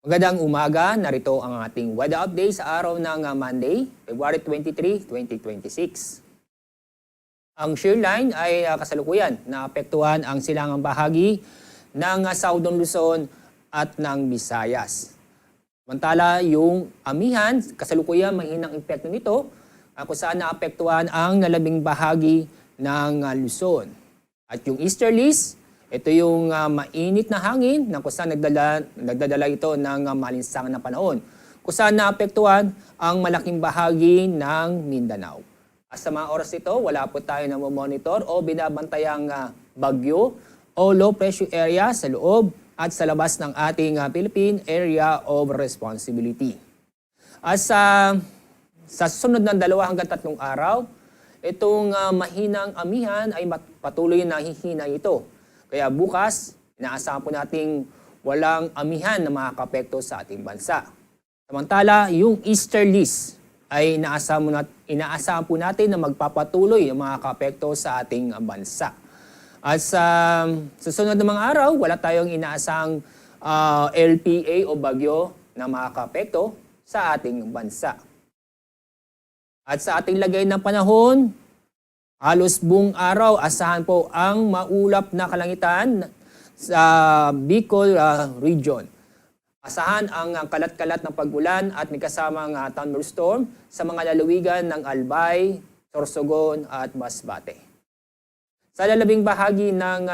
Magandang umaga, narito ang ating weather update sa araw ng Monday, February 23, 2026. Ang shear line ay kasalukuyan naapektuhan ang silangang bahagi ng Southern Luzon at ng Visayas. Samantala, yung amihan, kasalukuyan mahinang epekto nito kung saan naapektuhan ang nalabing bahagi ng Luzon. At yung easterlies, ito yung mainit na hangin na kung saan nagdadala ito ng malinsangan na panahon. Kung saan naapektuhan ang malaking bahagi ng Mindanao. At sa mga oras ito, wala po tayo na monitor o binabantayang bagyo o low pressure area sa loob at sa labas ng ating Philippine Area of Responsibility. At sa susunod ng 2 hanggang 3 araw, itong mahinang amihan ay patuloy na hihina ito. Kaya bukas, inaasahan po nating walang amihan na makakapekto sa ating bansa. Samantala, yung easterlies ay inaasahan po natin na magpapatuloy ang makakapekto sa ating bansa. At sa susunod ng mga araw, wala tayong inaasahang LPA o bagyo na makakapekto sa ating bansa. At sa ating lagay ng panahon, halos buong araw, asahan po ang maulap na kalangitan sa Bicol region. Asahan ang kalat-kalat ng pag-ulan at may kasamang thunderstorm sa mga lalawigan ng Albay, Sorsogon at Masbate. Sa lalabing bahagi ng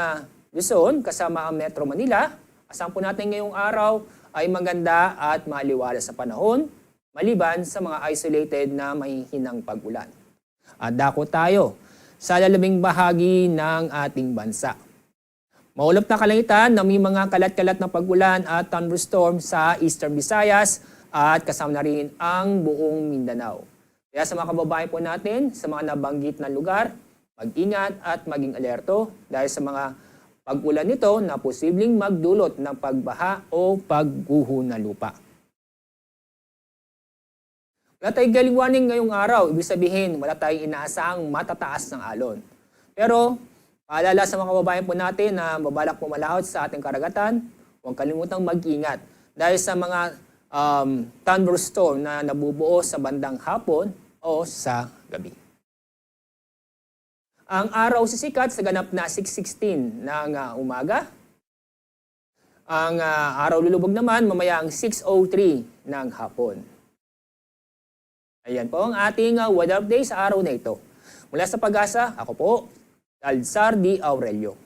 Luzon, kasama ang Metro Manila, asahan po natin ngayong araw ay maganda at maliwalas sa panahon, maliban sa mga isolated na mahihinang pag-ulan. At dako tayo sa lalabing bahagi ng ating bansa. Maulap na kalangitan na may mga kalat-kalat na pag-ulan at thunderstorm sa Eastern Visayas at kasama na rin ang buong Mindanao. Kaya sa mga kababayan po natin, sa mga nabanggit na lugar, mag-ingat at maging alerto dahil sa mga pag-ulan nito na posibleng magdulot ng pagbaha o pagguho ng lupa. Wala tayong galing warning ngayong araw, ibig sabihin wala tayong inaasahang matataas ng alon. Pero paalala sa mga kababayan po natin na mabalak pumalahot sa ating karagatan, huwag kalimutang mag-ingat dahil sa mga thunderstorm na nabubuo sa bandang hapon o sa gabi. Ang araw sisikat sa ganap na 6:16 ng umaga. Ang araw lulubog naman mamayang 6:03 ng hapon. Ayan po ang ating weather update sa araw na ito. Mula sa Pag-asa, ako po, Alzar D. Aurelio.